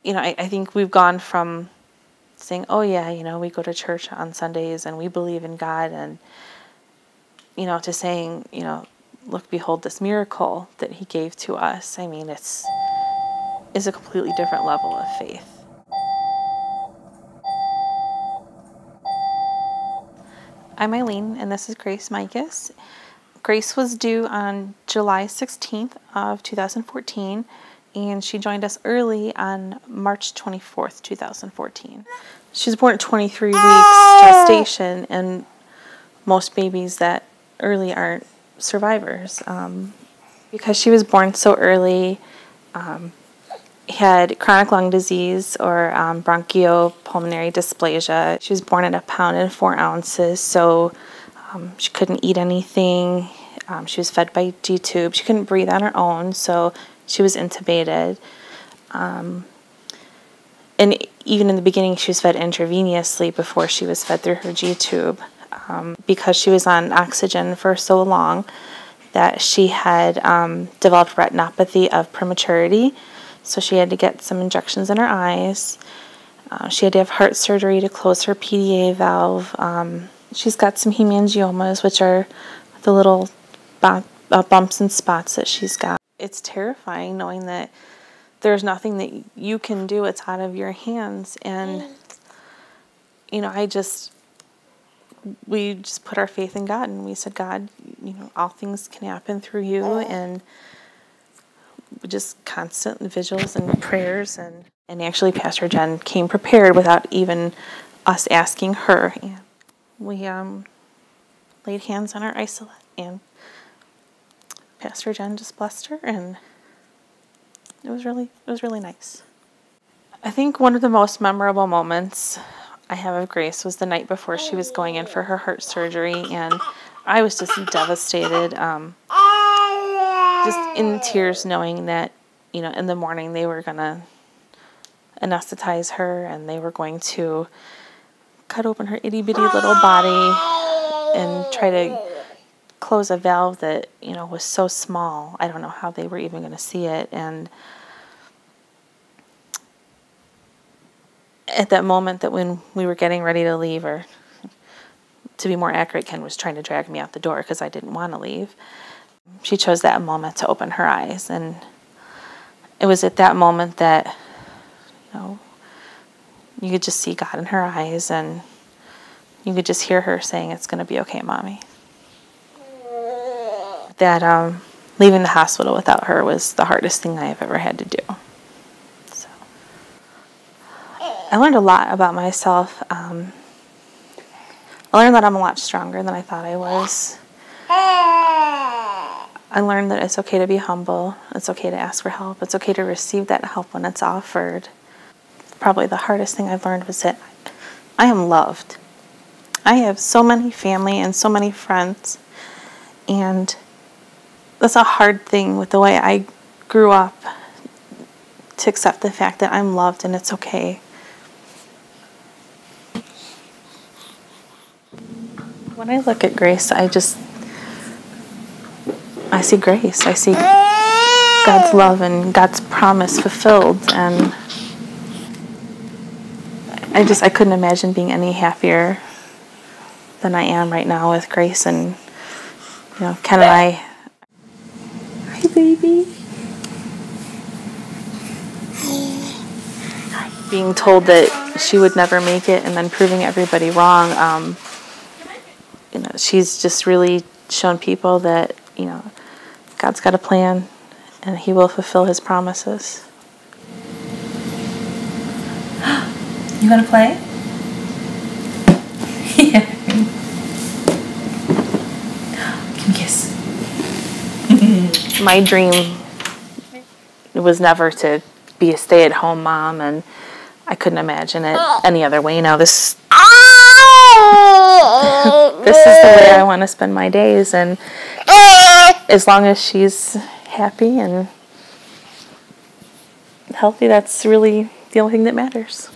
You know, I think we've gone from saying, oh yeah, you know, we go to church on Sundays and we believe in God, and, you know, to saying, you know, look, behold this miracle that he gave to us. I mean, it's a completely different level of faith. I'm Eileen, and this is Grace Micus. Grace was due on July 16th of 2014, and she joined us early on March 24th, 2014. She was born at 23 weeks gestation, and most babies that early aren't survivors. Because she was born so early, had chronic lung disease or bronchopulmonary dysplasia. She was born at 1 pound and 4 ounces, so she couldn't eat anything. She was fed by G-tube. She couldn't breathe on her own, so she was intubated. And even in the beginning, she was fed intravenously before she was fed through her G-tube, because she was on oxygen for so long that she had developed retinopathy of prematurity. So she had to get some injections in her eyes. She had to have heart surgery to close her PDA valve. She's got some hemangiomas, which are the little bumps and spots that she's got. It's terrifying knowing that there's nothing that you can do. It's out of your hands. And, you know, we just put our faith in God, and we said, God, you know, all things can happen through you, and just constant vigils and prayers. And actually Pastor Jen came prepared without even us asking her. And we laid hands on our isolate, and Pastor Jen just blessed her, and it was really nice. I think one of the most memorable moments I have of Grace was the night before she was going in for her heart surgery, and I was just devastated, just in tears, knowing that, you know, in the morning they were gonna anesthetize her, and they were going to cut open her itty bitty little body and try to close a valve that, you know, was so small. I don't know how they were even going to see it. And at that moment, that when we were getting ready to leave, or to be more accurate, Ken was trying to drag me out the door because I didn't want to leave, she chose that moment to open her eyes. And it was at that moment that, you know, you could just see God in her eyes, and you could just hear her saying, "It's going to be okay, Mommy." That leaving the hospital without her was the hardest thing I've ever had to do. So I learned a lot about myself. I learned that I'm a lot stronger than I thought I was. I learned that it's okay to be humble. It's okay to ask for help. It's okay to receive that help when it's offered. Probably the hardest thing I've learned was that I am loved. I have so many family and so many friends, and that's a hard thing with the way I grew up, to accept the fact that I'm loved and it's okay. When I look at Grace, I see Grace. I see God's love and God's promise fulfilled, and I couldn't imagine being any happier than I am right now with Grace. And, you know, Ken and I, hi baby, being told that she would never make it, and then proving everybody wrong. You know, she's just really shown people that, you know, God's got a plan, and He will fulfill His promises. You want to play? Yeah. Can kiss. My dream was never to be a stay-at-home mom, and I couldn't imagine it any other way. Now this this is the way I want to spend my days, and as long as she's happy and healthy, that's really the only thing that matters.